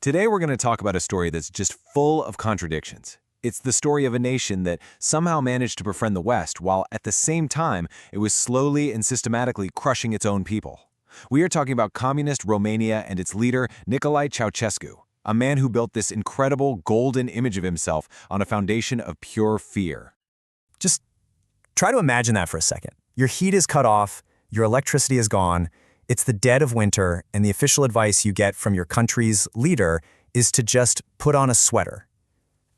Today we're going to talk about a story that's just full of contradictions. It's the story of a nation that somehow managed to befriend the West while at the same time it was slowly and systematically crushing its own people. We are talking about communist Romania and its leader, Nicolae Ceaușescu, a man who built this incredible golden image of himself on a foundation of pure fear. Just try to imagine that for a second. Your heat is cut off, your electricity is gone, it's the dead of winter, and the official advice you get from your country's leader is to just put on a sweater.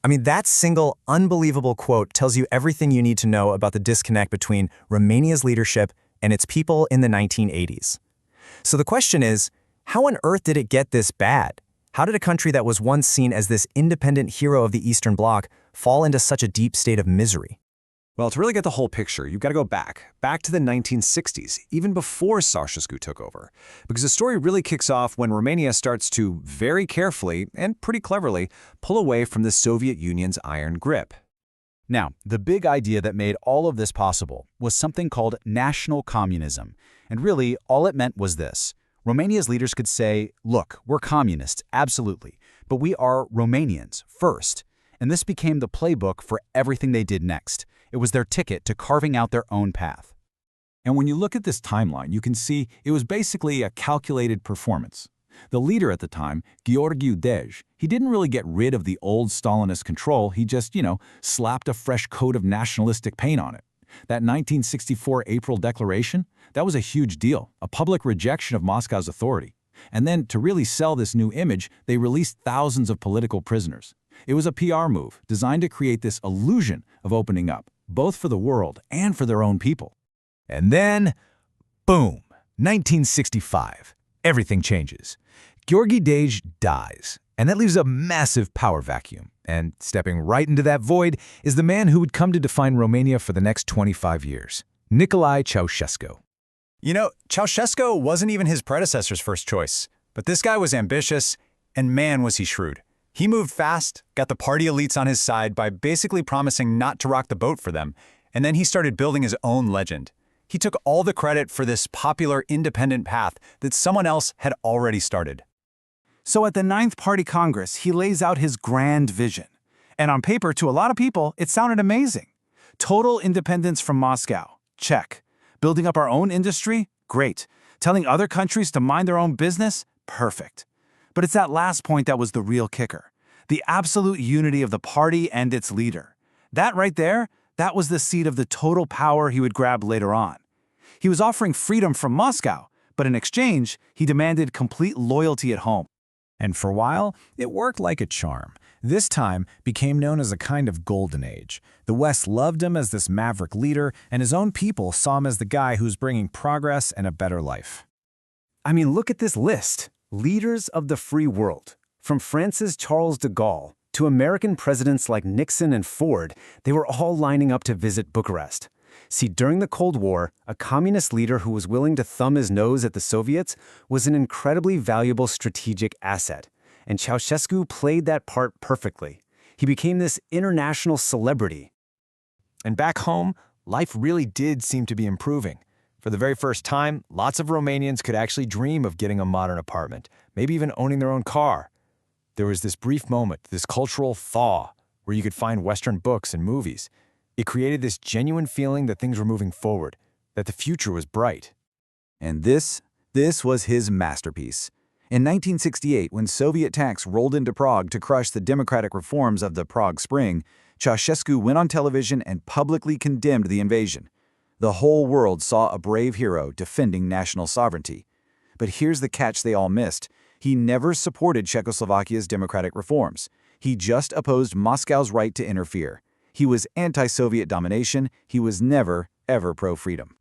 I mean, that single unbelievable quote tells you everything you need to know about the disconnect between Romania's leadership and its people in the 1980s. So the question is, how on earth did it get this bad? How did a country that was once seen as this independent hero of the Eastern Bloc fall into such a deep state of misery? Well, to really get the whole picture, you've got to go back to the 1960s, even before Ceaușescu took over. Because the story really kicks off when Romania starts to very carefully and pretty cleverly pull away from the Soviet Union's iron grip. Now, the big idea that made all of this possible was something called national communism. And really, all it meant was this. Romania's leaders could say, look, we're communists, absolutely, but we are Romanians first. And this became the playbook for everything they did next. It was their ticket to carving out their own path. And when you look at this timeline, you can see it was basically a calculated performance. The leader at the time, Gheorghe Dej, he didn't really get rid of the old Stalinist control, he just, slapped a fresh coat of nationalistic paint on it. That 1964 April Declaration, that was a huge deal, a public rejection of Moscow's authority. And then, to really sell this new image, they released thousands of political prisoners. It was a PR move designed to create this illusion of opening up, both for the world and for their own people. And then, boom, 1965. Everything changes. Gheorghe Dej dies, and that leaves a massive power vacuum. And stepping right into that void is the man who would come to define Romania for the next 25 years, Nicolae Ceaușescu. Ceaușescu wasn't even his predecessor's first choice, but this guy was ambitious, and man was he shrewd. He moved fast, got the party elites on his side by basically promising not to rock the boat for them, and then he started building his own legend. He took all the credit for this popular independent path that someone else had already started. So at the 9th Party Congress, he lays out his grand vision. And on paper, to a lot of people, it sounded amazing. Total independence from Moscow, check. Building up our own industry, great. Telling other countries to mind their own business, perfect. But it's that last point that was the real kicker. The absolute unity of the party and its leader. That right there, that was the seed of the total power he would grab later on. He was offering freedom from Moscow, but in exchange, he demanded complete loyalty at home. And for a while, it worked like a charm. This time became known as a kind of golden age. The West loved him as this maverick leader, and his own people saw him as the guy who's bringing progress and a better life. I mean, look at this list. Leaders of the free world. From France's Charles de Gaulle to American presidents like Nixon and Ford, they were all lining up to visit Bucharest. See, during the Cold War, a communist leader who was willing to thumb his nose at the Soviets was an incredibly valuable strategic asset. And Ceaușescu played that part perfectly. He became this international celebrity. And back home, life really did seem to be improving. For the very first time, lots of Romanians could actually dream of getting a modern apartment, maybe even owning their own car. There was this brief moment, this cultural thaw, where you could find Western books and movies. It created this genuine feeling that things were moving forward, that the future was bright. And this was his masterpiece. In 1968, when Soviet tanks rolled into Prague to crush the democratic reforms of the Prague Spring, Ceaușescu went on television and publicly condemned the invasion. The whole world saw a brave hero defending national sovereignty. But here's the catch they all missed. He never supported Czechoslovakia's democratic reforms. He just opposed Moscow's right to interfere. He was anti-Soviet domination. He was never, ever pro-freedom.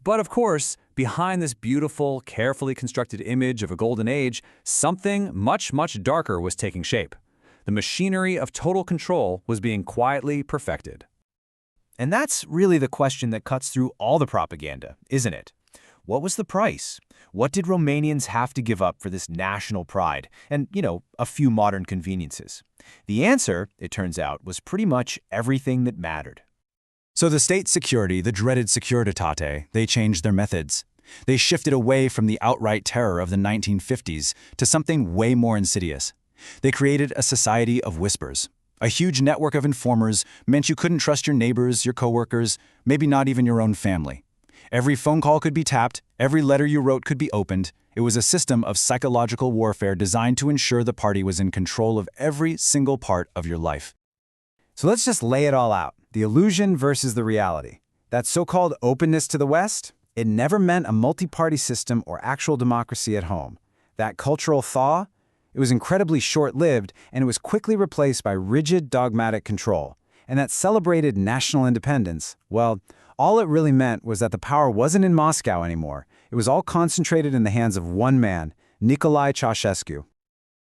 But of course, behind this beautiful, carefully constructed image of a golden age, something much, much darker was taking shape. The machinery of total control was being quietly perfected. And that's really the question that cuts through all the propaganda, isn't it? What was the price? What did Romanians have to give up for this national pride and, a few modern conveniences? The answer, it turns out, was pretty much everything that mattered. So the state security, the dreaded Securitate, they changed their methods. They shifted away from the outright terror of the 1950s to something way more insidious. They created a society of whispers. A huge network of informers meant you couldn't trust your neighbors, your coworkers, maybe not even your own family. Every phone call could be tapped, every letter you wrote could be opened. It was a system of psychological warfare designed to ensure the party was in control of every single part of your life. So let's just lay it all out. The illusion versus the reality. That so-called openness to the West, it never meant a multi-party system or actual democracy at home. That cultural thaw, it was incredibly short-lived, and it was quickly replaced by rigid dogmatic control. And that celebrated national independence, well, all it really meant was that the power wasn't in Moscow anymore. It was all concentrated in the hands of one man, Nicolae Ceaușescu.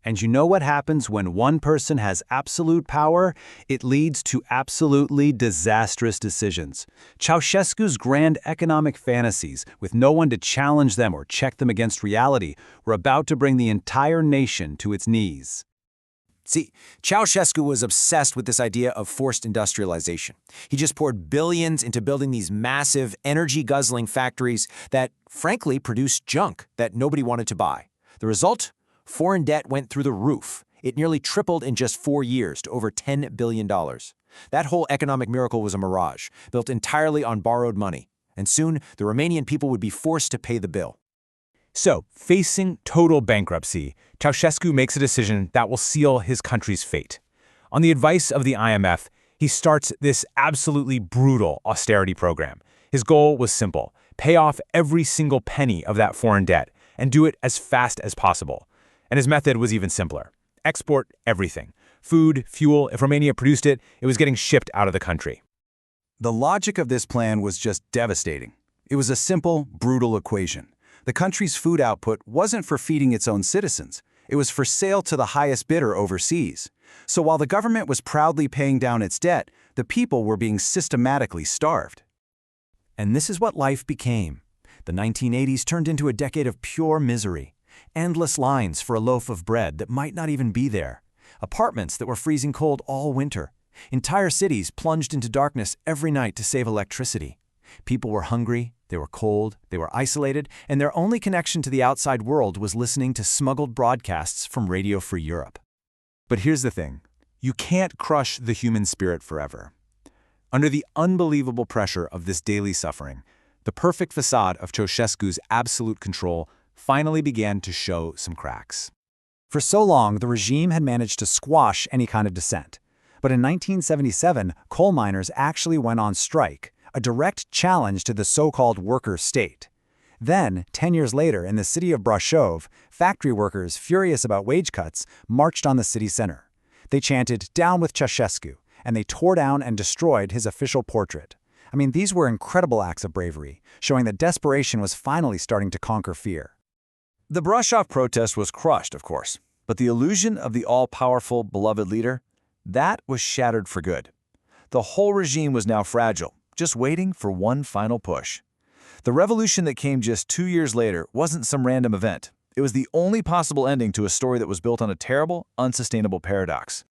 And you know what happens when one person has absolute power? It leads to absolutely disastrous decisions. Ceaușescu's grand economic fantasies, with no one to challenge them or check them against reality, were about to bring the entire nation to its knees. See, Ceaușescu was obsessed with this idea of forced industrialization. He just poured billions into building these massive, energy-guzzling factories that, frankly, produced junk that nobody wanted to buy. The result? Foreign debt went through the roof. It nearly tripled in just 4 years to over $10 billion. That whole economic miracle was a mirage, built entirely on borrowed money. And soon, the Romanian people would be forced to pay the bill. So, facing total bankruptcy, Ceaușescu makes a decision that will seal his country's fate. On the advice of the IMF, he starts this absolutely brutal austerity program. His goal was simple: pay off every single penny of that foreign debt and do it as fast as possible. And his method was even simpler: export everything. Food, fuel, if Romania produced it, it was getting shipped out of the country. The logic of this plan was just devastating. It was a simple, brutal equation. The country's food output wasn't for feeding its own citizens. It was for sale to the highest bidder overseas. So while the government was proudly paying down its debt, the people were being systematically starved. And this is what life became. The 1980s turned into a decade of pure misery. Endless lines for a loaf of bread that might not even be there. Apartments that were freezing cold all winter. Entire cities plunged into darkness every night to save electricity. People were hungry, they were cold, they were isolated, and their only connection to the outside world was listening to smuggled broadcasts from Radio Free Europe. But here's the thing. You can't crush the human spirit forever. Under the unbelievable pressure of this daily suffering, the perfect facade of Ceaușescu's absolute control finally began to show some cracks. For so long, the regime had managed to squash any kind of dissent. But in 1977, coal miners actually went on strike, a direct challenge to the so-called worker state. Then, 10 years later, in the city of Brașov, factory workers, furious about wage cuts, marched on the city center. They chanted, "Down with Ceaușescu," and they tore down and destroyed his official portrait. I mean, these were incredible acts of bravery, showing that desperation was finally starting to conquer fear. The Brașov protest was crushed, of course, but the illusion of the all-powerful, beloved leader, that was shattered for good. The whole regime was now fragile, just waiting for one final push. The revolution that came just 2 years later wasn't some random event. It was the only possible ending to a story that was built on a terrible, unsustainable paradox.